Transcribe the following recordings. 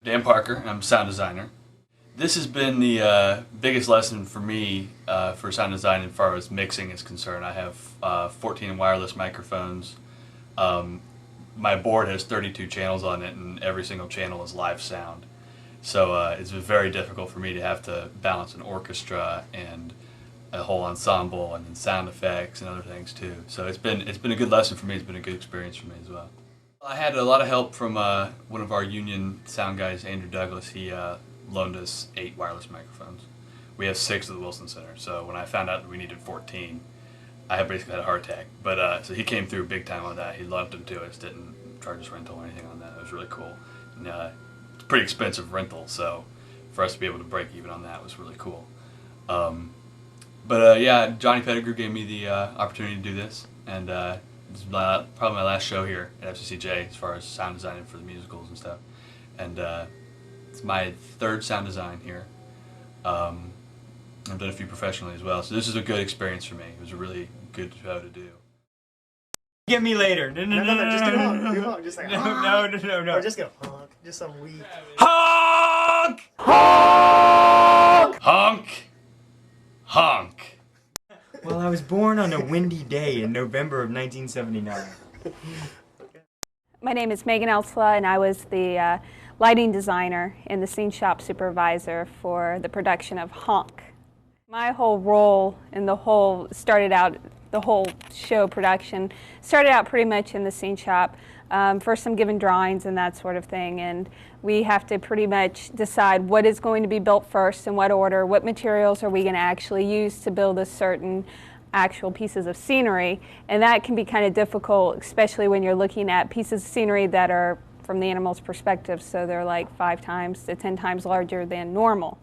Dan Parker, I'm a sound designer. This has been the biggest lesson for me for sound design as far as mixing is concerned. I have 14 wireless microphones. My board has 32 channels on it, and every single channel is live sound. So it's been very difficult for me to have to balance an orchestra and a whole ensemble and then sound effects and other things too. So it's been a good lesson for me. It's been a good experience for me as well. I had a lot of help from one of our union sound guys, Andrew Douglas. He loaned us 8 wireless microphones. We have 6 at the Wilson Center. So when I found out that we needed 14, I basically had a heart attack. But so he came through big time on that. He loaned them to us, didn't charge us rental or anything on that. It was really cool. And, it's a pretty expensive rental, so for us to be able to break even on that was really cool. Yeah, Johnny Pettigrew gave me the opportunity to do this, and this is probably my last show here at FSCJ as far as sound designing for the musicals and stuff. And it's my 3rd sound design here. I've done a few professionally as well, so this is a good experience for me. It was a really good show to do. Get me later. No, just do honk. Do honk. Just like no. Or just go honk. Just some weak. Honk! Honk! Honk! Honk! Well, I was born on a windy day in November of 1979. My name is Megan Elsla, and I was the lighting designer and the scene shop supervisor for the production of Honk. My whole role in the whole show production started out pretty much in the scene shop. First I'm given drawings and that sort of thing, and we have to pretty much decide what is going to be built first, in what order, what materials are we going to actually use to build a certain actual pieces of scenery, and that can be kind of difficult, especially when you're looking at pieces of scenery that are from the animal's perspective, so they're like 5 times to 10 times larger than normal.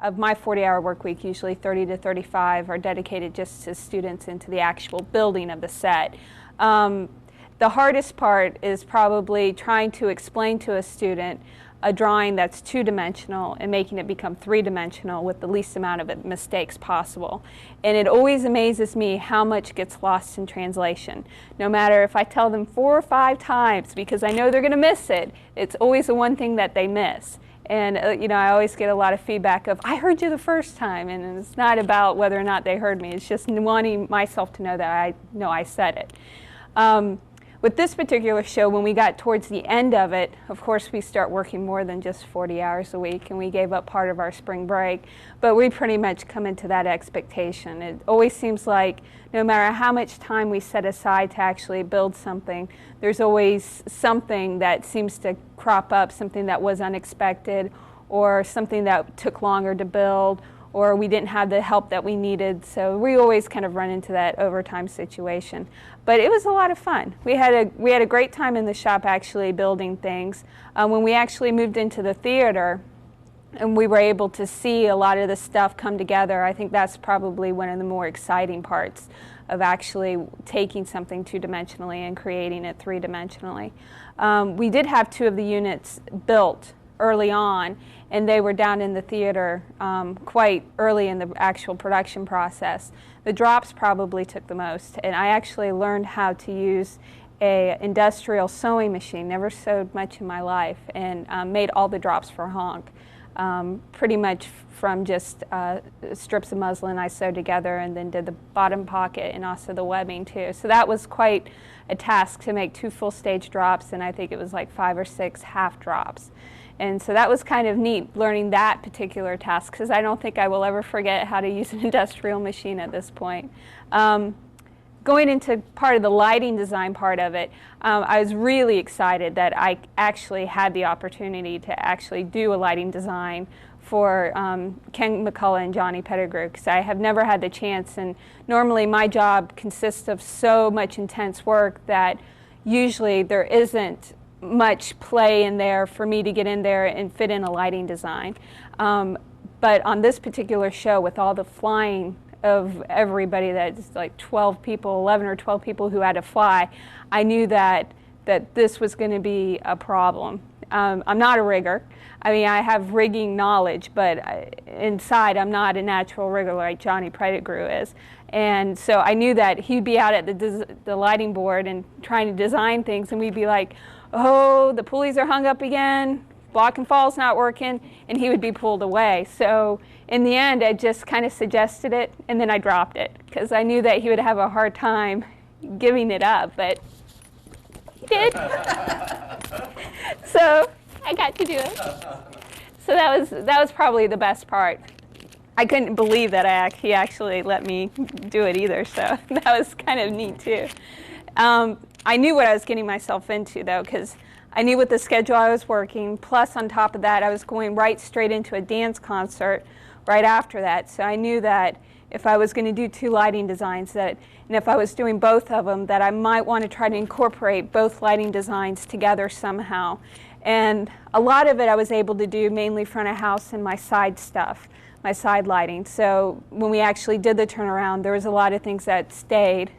Of my 40-hour work week, usually 30 to 35 are dedicated just to students into the actual building of the set. The hardest part is probably trying to explain to a student a drawing that's 2-dimensional and making it become 3-dimensional with the least amount of mistakes possible. And it always amazes me how much gets lost in translation. No matter if I tell them 4 or 5 times, because I know they're going to miss it, it's always the one thing that they miss. And you know, I always get a lot of feedback of, I heard you the first time, and it's not about whether or not they heard me, it's just wanting myself to know that I know I said it. With this particular show, when we got towards the end of it, of course we start working more than just 40 hours a week, and we gave up part of our spring break, but we pretty much come into that expectation. It always seems like no matter how much time we set aside to actually build something, there's always something that seems to crop up, something that was unexpected, or something that took longer to build, or we didn't have the help that we needed, so we always kind of run into that overtime situation. But it was a lot of fun. We had a great time in the shop actually building things. When we actually moved into the theater and we were able to see a lot of the stuff come together, I think that's probably one of the more exciting parts of actually taking something 2-dimensionally and creating it 3-dimensionally. We did have 2 of the units built early on, and they were down in the theater quite early in the actual production process. The drops probably took the most, and I actually learned how to use a industrial sewing machine, never sewed much in my life, and made all the drops for Honk. Pretty much from just strips of muslin I sewed together, and then did the bottom pocket and also the webbing too. So that was quite a task to make 2 full stage drops, and I think it was like 5 or 6 half drops. And so that was kind of neat, learning that particular task, because I don't think I will ever forget how to use an industrial machine at this point. Going into part of the lighting design part of it, I was really excited that I actually had the opportunity to actually do a lighting design for Ken McCulough and Johnny Pettigrew, because I have never had the chance, and normally my job consists of so much intense work that usually there isn't much play in there for me to get in there and fit in a lighting design. But on this particular show, with all the flying of everybody, that's like 12 people, 11 or 12 people who had to fly, I knew that this was going to be a problem. I'm not a rigger. I mean, I have rigging knowledge, but inside I'm not a natural rigger like Johnny Pettigrew is. And so I knew that he'd be out at the lighting board and trying to design things, and we'd be like, oh, the pulleys are hung up again. block and fall's not working, and he would be pulled away. So in the end, I just kind of suggested it, and then I dropped it, because I knew that he would have a hard time giving it up, but he did. So I got to do it. So that was probably the best part. I couldn't believe that he actually let me do it either, so that was kind of neat too. I knew what I was getting myself into though, because I knew what the schedule I was working, plus on top of that I was going right straight into a dance concert right after that. So I knew that if I was going to do 2 lighting designs, and if I was doing both of them, that I might want to try to incorporate both lighting designs together somehow. And a lot of it I was able to do mainly front of house and my side stuff, my side lighting. So when we actually did the turnaround, there was a lot of things that stayed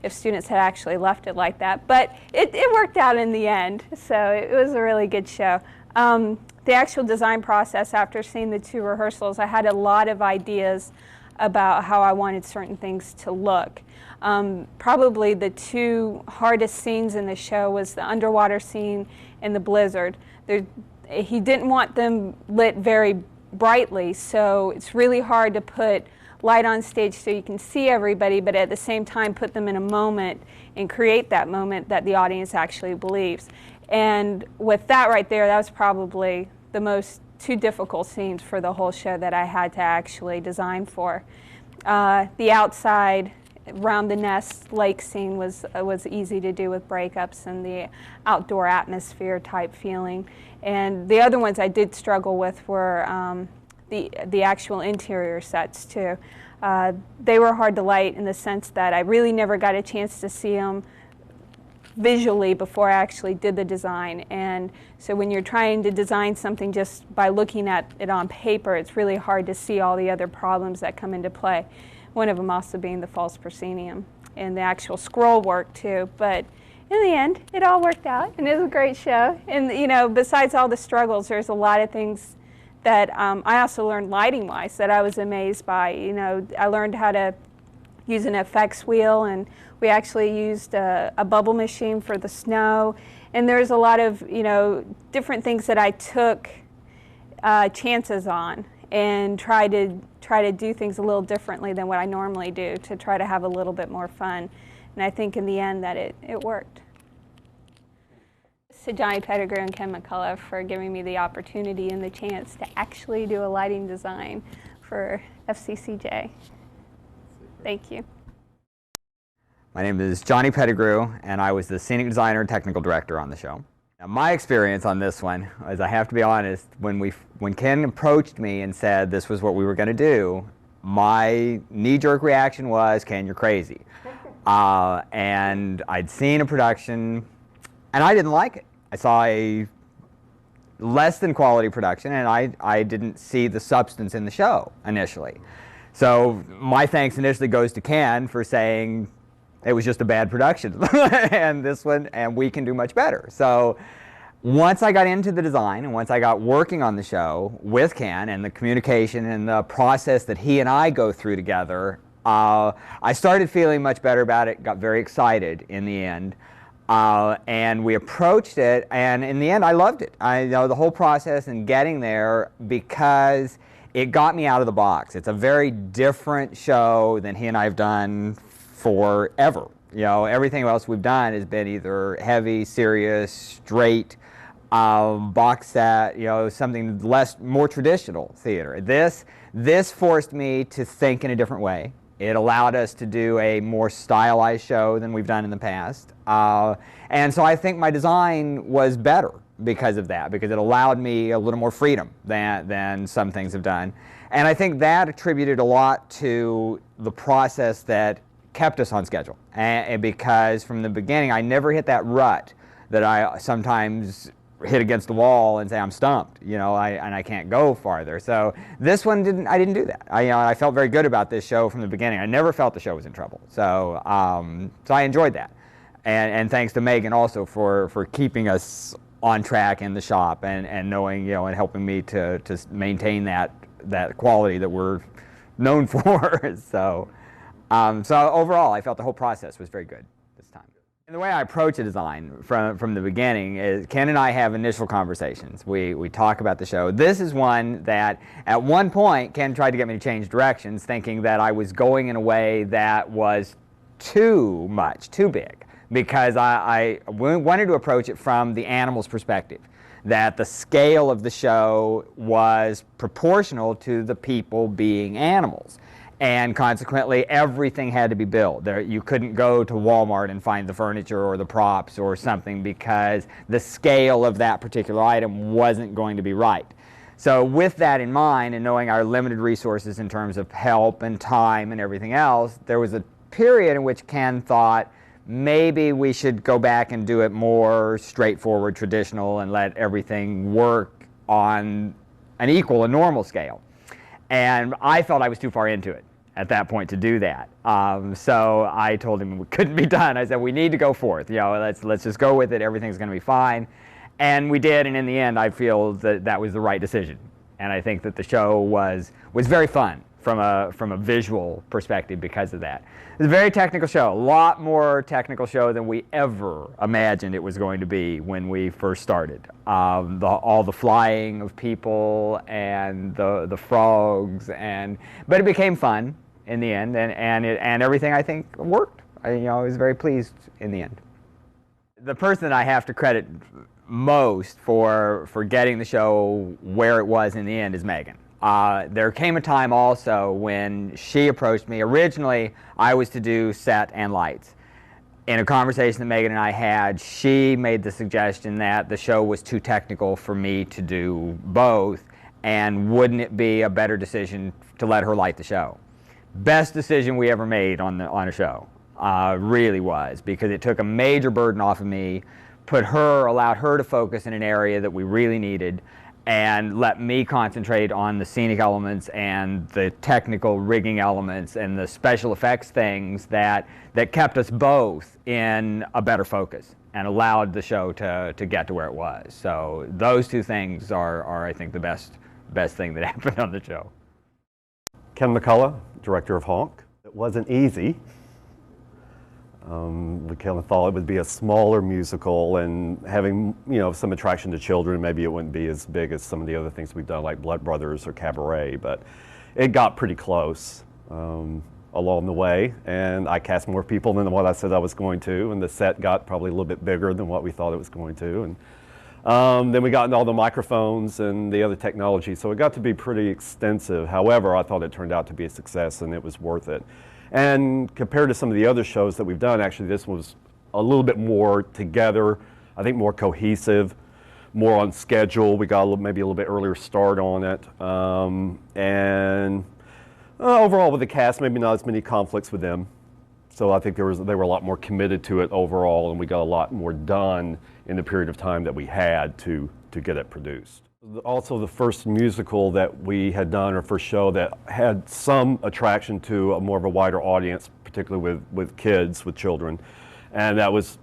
if students had actually left it like that. But it worked out in the end, so it was a really good show. The actual design process, after seeing the 2 rehearsals, I had a lot of ideas about how I wanted certain things to look. Probably the 2 hardest scenes in the show was the underwater scene and the blizzard. He didn't want them lit very brightly, so it's really hard to put light on stage so you can see everybody, but at the same time put them in a moment and create that moment that the audience actually believes. And with that right there, that was probably the most 2 difficult scenes for the whole show that I had to actually design for. The outside around the nest lake scene was easy to do with breakups and the outdoor atmosphere type feeling. And the other ones I did struggle with were the actual interior sets too. They were hard to light in the sense that I really never got a chance to see them visually before I actually did the design. And so when you're trying to design something just by looking at it on paper, it's really hard to see all the other problems that come into play. One of them also being the false proscenium and the actual scroll work too. But in the end, it all worked out, and it was a great show. And you know, besides all the struggles, there's a lot of things that I also learned lighting-wise that I was amazed by. You know, I learned how to use an effects wheel, and we actually used a bubble machine for the snow. And there's a lot of, you know, different things that I took chances on and try to do things a little differently than what I normally do to try to have a little bit more fun. And I think in the end that it worked. To Johnny Pettigrew and Ken McCulough for giving me the opportunity and the chance to actually do a lighting design for FSCJ. Thank you. My name is Johnny Pettigrew, and I was the scenic designer and technical director on the show. Now, my experience on this one, as I have to be honest, when Ken approached me and said this was what we were going to do, my knee-jerk reaction was, Ken, you're crazy. And I'd seen a production, and I didn't like it. I saw a less than quality production, and I didn't see the substance in the show initially. So my thanks initially goes to Ken for saying it was just a bad production, and this one, and we can do much better. So once I got into the design, and once I got working on the show with Ken, and the communication and the process that he and I go through together, I started feeling much better about it, got very excited in the end. And we approached it, and in the end I loved it. You know, the whole process and getting there, because it got me out of the box. It's a very different show than he and I have done forever. You know, everything else we've done has been either heavy, serious, straight, box set, you know, something more traditional theater. This forced me to think in a different way. It allowed us to do a more stylized show than we've done in the past. And so I think my design was better because of that, because it allowed me a little more freedom than some things have done. And I think that attributed a lot to the process that kept us on schedule. And because from the beginning, I never hit that rut that I sometimes hit against the wall and say I'm stumped, you know, and I can't go farther. So this one I didn't do that. I felt very good about this show from the beginning. I never felt the show was in trouble. So so I enjoyed that, and thanks to Megan also for keeping us on track in the shop and knowing, you know, and helping me to maintain that quality that we're known for. So so overall, I felt the whole process was very good this time. The way I approach a design from the beginning is Ken and I have initial conversations. We talk about the show. This is one that at one point Ken tried to get me to change directions, thinking that I was going in a way that was too much, too big, because I wanted to approach it from the animal's perspective, that the scale of the show was proportional to the people being animals. And consequently, everything had to be built. You couldn't go to Walmart and find the furniture or the props or something because the scale of that particular item wasn't going to be right. So with that in mind and knowing our limited resources in terms of help and time and everything else, there was a period in which Ken thought maybe we should go back and do it more straightforward, traditional, and let everything work on an equal, a normal scale. And I felt I was too far into it at that point to do that. So I told him it couldn't be done. I said, we need to go forth. You know, let's just go with it. Everything's going to be fine. And we did, and in the end, I feel that that was the right decision. And I think that the show was very fun from a visual perspective because of that. It's a very technical show, a lot more technical show than we ever imagined it was going to be when we first started. All the flying of people and the frogs, but it became fun in the end, and everything I think worked. I was very pleased in the end. The person that I have to credit most for getting the show where it was in the end is Megan. There came a time also when she approached me. Originally, I was to do set and lights. In a conversation that Megan and I had, she made the suggestion that the show was too technical for me to do both, and wouldn't it be a better decision to let her light the show? Best decision we ever made on a show, really was, because it took a major burden off of me, allowed her to focus in an area that we really needed, and let me concentrate on the scenic elements and the technical rigging elements and the special effects things that kept us both in a better focus and allowed the show to get to where it was. So those two things are I think, the best thing that happened on the show. Ken McCulough, director of Honk. It wasn't easy. We kind of thought it would be a smaller musical and having, some attraction to children. Maybe it wouldn't be as big as some of the other things we've done, like Blood Brothers or Cabaret, but it got pretty close along the way, and I cast more people than what I said I was going to, and the set got probably a little bit bigger than what we thought it was going to, and then we got into all the microphones and the other technology, so it got to be pretty extensive. However, I thought it turned out to be a success, and it was worth it. And compared to some of the other shows that we've done, actually this was a little bit more together, I think more cohesive, more on schedule. We got maybe a little bit earlier start on it. And overall with the cast, maybe not as many conflicts with them. So I think they were a lot more committed to it overall, and we got a lot more done in the period of time that we had to get it produced. Also the first musical that we had done, or first show that had some attraction to more of a wider audience, particularly with kids, with children. And that was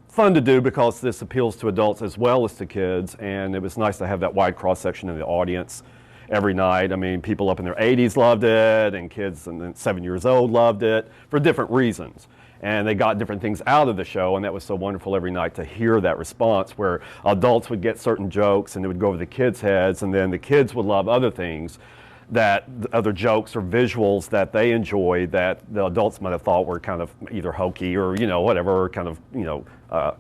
fun to do because this appeals to adults as well as to kids, and it was nice to have that wide cross-section of the audience every night. I mean, people up in their 80s loved it, and kids 7 years old loved it for different reasons. And they got different things out of the show, and that was so wonderful every night to hear that response where adults would get certain jokes and it would go over the kids' heads, and then the kids would love other things, other jokes or visuals that they enjoyed that the adults might have thought were kind of either hokey or, whatever, kind of,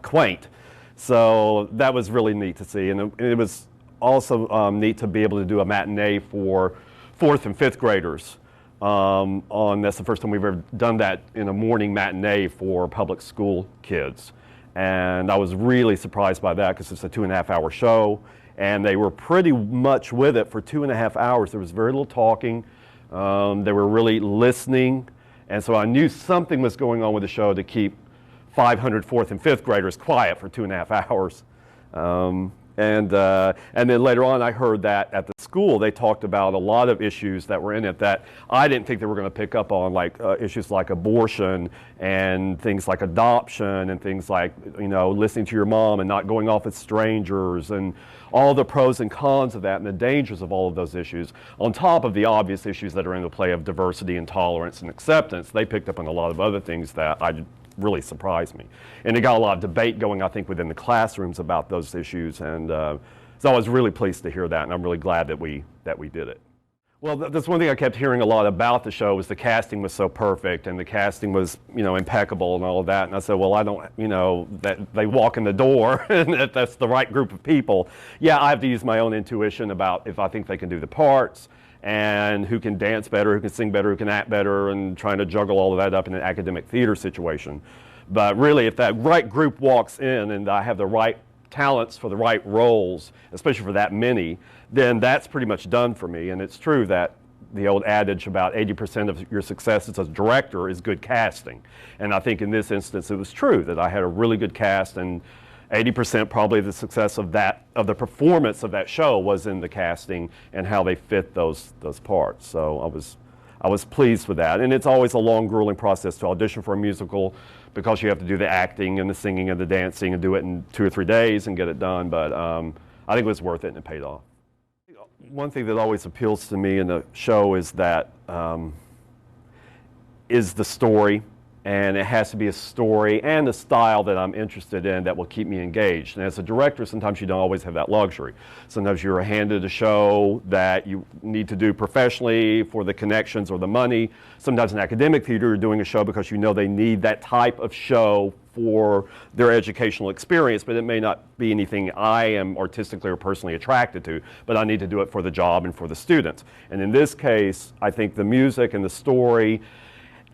quaint. So that was really neat to see, and it was also neat to be able to do a matinee for 4th and 5th graders. That's the first time we've ever done that in a morning matinee for public school kids. And I was really surprised by that because it's a 2.5-hour show, and they were pretty much with it for 2.5 hours. There was very little talking. They were really listening, and so I knew something was going on with the show to keep 500 4th and 5th graders quiet for 2.5 hours. And then later on, I heard that at the school, they talked about a lot of issues that were in it that I didn't think they were going to pick up on, like issues like abortion and things like adoption and things like, listening to your mom and not going off with strangers and all the pros and cons of that and the dangers of all of those issues. On top of the obvious issues that are in the play of diversity and tolerance and acceptance, they picked up on a lot of other things that really surprised me. And it got a lot of debate going, I think, within the classrooms about those issues, and so I was really pleased to hear that, and I'm really glad that we did it. Well, that's one thing I kept hearing a lot about the show, was the casting was so perfect and the casting was, impeccable and all of that. And I said, well, I don't, that they walk in the door and that's the right group of people. Yeah, I have to use my own intuition about if I think they can do the parts and who can dance better, who can sing better, who can act better, and trying to juggle all of that up in an academic theater situation. But really, if that right group walks in and I have the right talents for the right roles, especially for that many, then that's pretty much done for me. And it's true that the old adage about 80% of your success as a director is good casting. And I think in this instance it was true that I had a really good cast, and 80% probably the success of the performance of that show was in the casting and how they fit those parts. So I was pleased with that. And it's always a long, grueling process to audition for a musical, because you have to do the acting and the singing and the dancing and do it in 2 or 3 days and get it done. But I think it was worth it and it paid off. One thing that always appeals to me in the show is that is the story. And it has to be a story and a style that I'm interested in that will keep me engaged. And as a director, sometimes you don't always have that luxury. Sometimes you're handed a show that you need to do professionally for the connections or the money. Sometimes in academic theater, you're doing a show because you know they need that type of show for their educational experience, but it may not be anything I am artistically or personally attracted to, but I need to do it for the job and for the students. And in this case, I think the music and the story,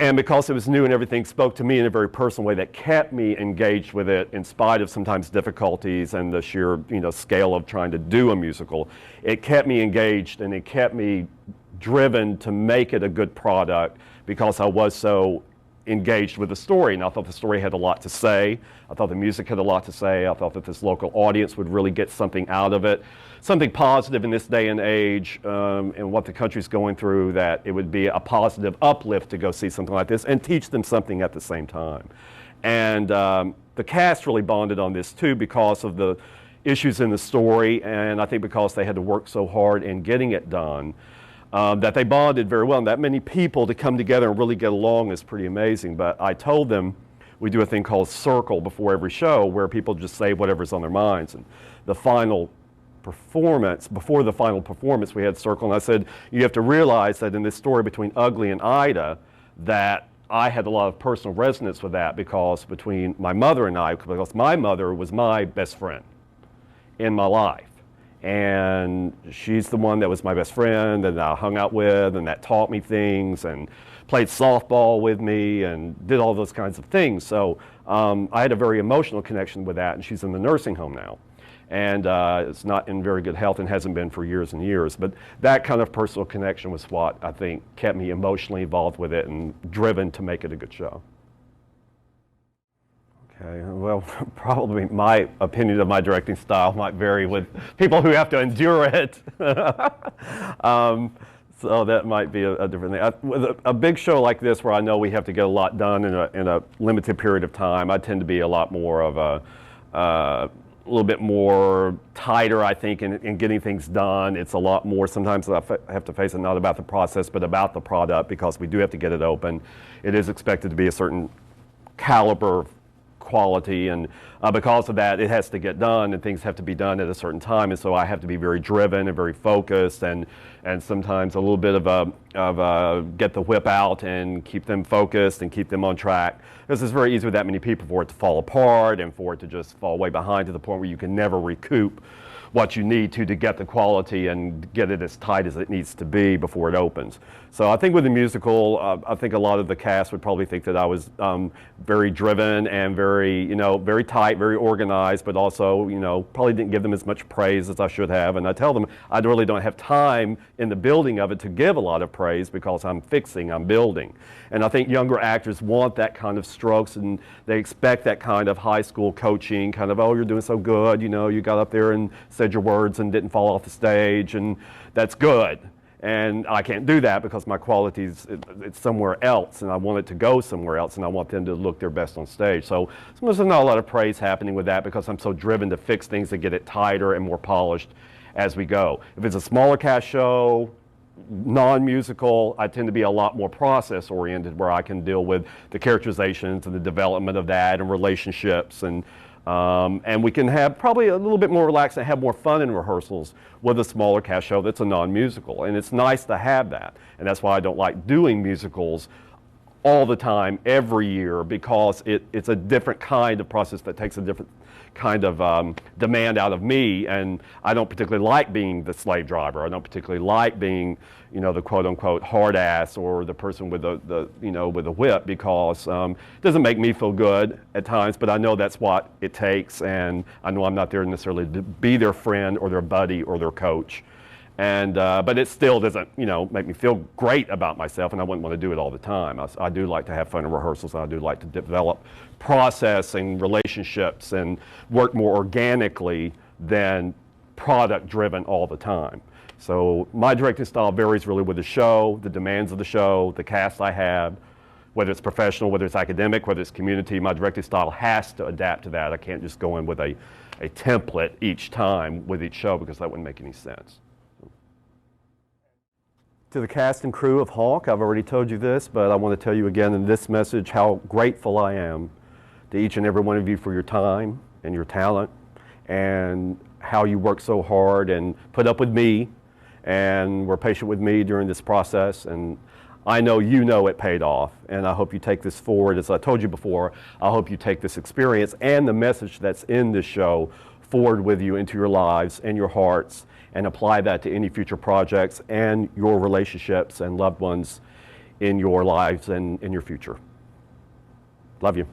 and because it was new and everything, spoke to me in a very personal way that kept me engaged with it in spite of sometimes difficulties and the sheer scale of trying to do a musical. It kept me engaged and it kept me driven to make it a good product because I was so engaged with the story, and I thought the story had a lot to say. I thought the music had a lot to say. I thought that this local audience would really get something out of it, something positive in this day and age, and what the country's going through, that it would be a positive uplift to go see something like this and teach them something at the same time. And the cast really bonded on this too because of the issues in the story, and I think because they had to work so hard in getting it done. That they bonded very well, and that many people to come together and really get along is pretty amazing. But I told them we do a thing called Circle before every show where people just say whatever's on their minds. And the final performance, before the final performance, we had Circle, and I said, you have to realize that in this story between Ugly and Ida, that I had a lot of personal resonance with that because between my mother and I, because my mother was my best friend in my life. And she's the one that was my best friend and I hung out with and that taught me things and played softball with me and did all those kinds of things. So I had a very emotional connection with that, and she's in the nursing home now. And it's not in very good health and hasn't been for years and years. But that kind of personal connection was what I think kept me emotionally involved with it and driven to make it a good show. Okay, well, probably my opinion of my directing style might vary with people who have to endure it. So that might be a different thing. With a big show like this where I know we have to get a lot done in a limited period of time, I tend to be a lot more of a little bit more tighter, I think, in getting things done. It's a lot more, sometimes I have to face it, not about the process, but about the product, because we do have to get it open. It is expected to be a certain caliber quality, and because of that, it has to get done and things have to be done at a certain time, and so I have to be very driven and very focused, and sometimes a little bit of a get the whip out and keep them focused and keep them on track, because it's very easy with that many people for it to fall apart and for it to just fall way behind to the point where you can never recoup what you need to get the quality and get it as tight as it needs to be before it opens. So I think with the musical, I think a lot of the cast would probably think that I was very driven and very, very tight, very organized, but also, probably didn't give them as much praise as I should have. And I tell them I really don't have time in the building of it to give a lot of praise because I'm building. And I think younger actors want that kind of strokes, and they expect that kind of high school coaching, kind of, oh, you're doing so good, you got up there and said your words and didn't fall off the stage, and that's good. And I can't do that because my quality's it's somewhere else, and I want it to go somewhere else, and I want them to look their best on stage. So sometimes there's not a lot of praise happening with that because I'm so driven to fix things to get it tighter and more polished as we go. If it's a smaller cast show, non-musical, I tend to be a lot more process-oriented, where I can deal with the characterizations and the development of that and relationships, and we can have probably a little bit more relaxed and have more fun in rehearsals with a smaller cast show that's a non-musical. And it's nice to have that. And that's why I don't like doing musicals all the time, every year, because it's a different kind of process that takes a different kind of demand out of me, and I don't particularly like being the slave driver. I don't particularly like being, you know, the quote-unquote hard ass or the person with the you know, with the whip, because it doesn't make me feel good at times, but I know that's what it takes, and I know I'm not there necessarily to be their friend or their buddy or their coach. And but it still doesn't, you know, make me feel great about myself, and I wouldn't want to do it all the time. I do like to have fun in rehearsals, and I do like to develop process and relationships and work more organically than product-driven all the time. So my directing style varies really with the show, the demands of the show, the cast I have, whether it's professional, whether it's academic, whether it's community. My directing style has to adapt to that. I can't just go in with a template each time with each show, because that wouldn't make any sense. To the cast and crew of Honk, I've already told you this, but I want to tell you again in this message how grateful I am to each and every one of you for your time and your talent, and how you work so hard and put up with me and were patient with me during this process. And I know you know it paid off, and I hope you take this forward. As I told you before, I hope you take this experience and the message that's in this show forward with you into your lives and your hearts, and apply that to any future projects and your relationships and loved ones in your lives and in your future. Love you.